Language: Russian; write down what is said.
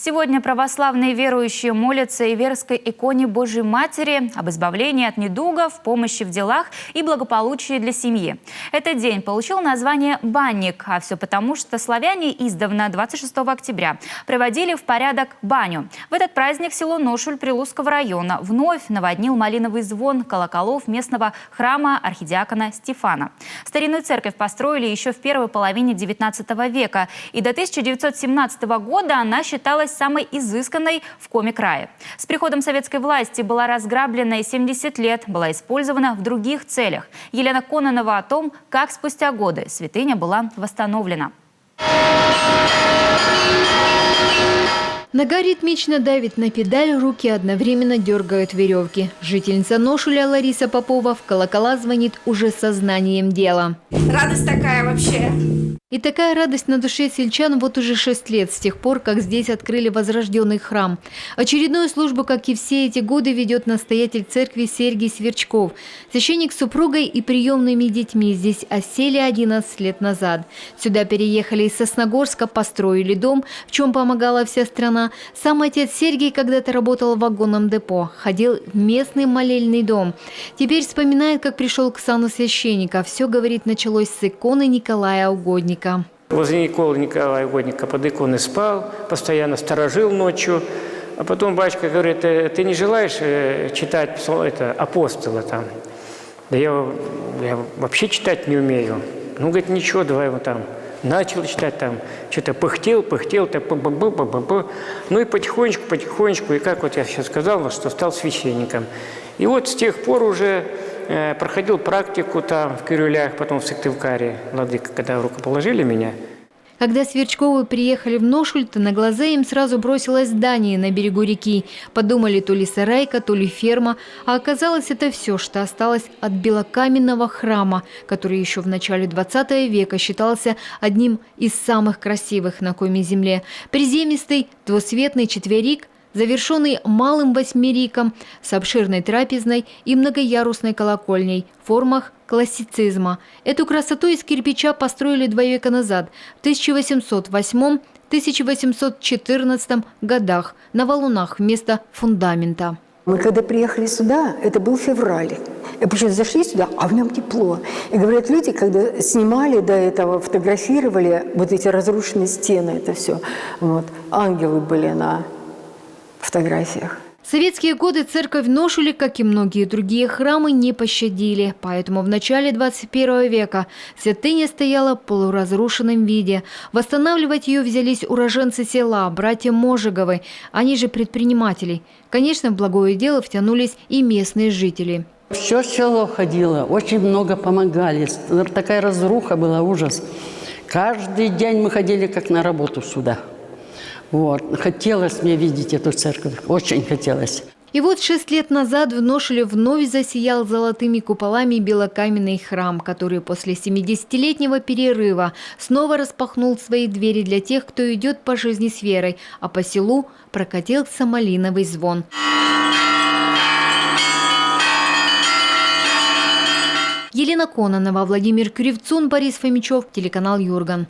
Сегодня православные верующие молятся Иверской иконе Божьей Матери об избавлении от недугов, помощи в делах и благополучии для семьи. Этот день получил название «Банник», а все потому, что славяне издавна 26 октября приводили в порядок баню. В этот праздник село Ношуль Прилузского района вновь наводнил малиновый звон колоколов местного храма архидиакона Стефана. Старинную церковь построили еще в первой половине XIX века, и до 1917 года она считалась самой изысканной в Коми-крае. С приходом советской власти была разграблена и 70 лет была использована в других целях. Елена Кононова о том, как спустя годы святыня была восстановлена. Нога ритмично давит на педаль, руки одновременно дергают веревки. Жительница Ношуля Лариса Попова в колокола звонит уже сознанием дела. Радость такая вообще. И такая радость на душе сельчан вот уже 6 лет, с тех пор, как здесь открыли возрожденный храм. Очередную службу, как и все эти годы, ведет настоятель церкви Сергий Сверчков. Священник с супругой и приемными детьми здесь осели 11 лет назад. Сюда переехали из Сосногорска, построили дом, в чем помогала вся страна. Сам отец Сергий когда-то работал в вагонном депо, ходил в местный молельный дом. Теперь вспоминает, как пришел к сану священника. Все, говорит, началось с иконы Николая Угодника. Возле Николая Угодника под иконой спал, постоянно сторожил ночью. А потом батюшка говорит: ты не желаешь читать апостола там? Да я вообще читать не умею. Ну, говорит, ничего, давай вот там. Начал читать там, что-то пыхтел, ну и потихонечку, и как вот я сейчас сказал, что стал священником. И вот с тех пор уже проходил практику там в Кирюлях, потом в Сыктывкаре, владыка, когда рукоположили меня. Когда Сверчковы приехали в Ношуль, то на глаза им сразу бросилось здание на берегу реки. Подумали, то ли сарайка, то ли ферма. А оказалось, это все, что осталось от белокаменного храма, который еще в начале 20 века считался одним из самых красивых на Коми-земле. Приземистый, двусветный четверик, завершенный малым восьмериком, с обширной трапезной и многоярусной колокольней в формах классицизма. Эту красоту из кирпича построили 2 века назад, в 1808-1814 годах, на валунах вместо фундамента. Мы когда приехали сюда, это был февраль. И причем зашли сюда, а в нем тепло. И говорят, люди, когда снимали до этого, фотографировали вот эти разрушенные стены, это все, вот, ангелы были на фотографиях. В советские годы церковь в Ношуле, как и многие другие храмы, не пощадили. Поэтому в начале 21 века святыня стояла в полуразрушенном виде. Восстанавливать ее взялись уроженцы села, братья Можиговы, они же предприниматели. Конечно, в благое дело втянулись и местные жители. Все село ходило, очень много помогали. Такая разруха была, ужас. Каждый день мы ходили как на работу сюда. Вот. Хотелось мне видеть эту церковь, очень хотелось. И вот 6 лет назад в Ношуле вновь засиял золотыми куполами белокаменный храм, который после 70-летнего перерыва снова распахнул свои двери для тех, кто идет по жизни с верой, а по селу прокатился малиновый звон. Елена Кононова, Владимир Кривцун, Борис Фомичев, телеканал Юрган.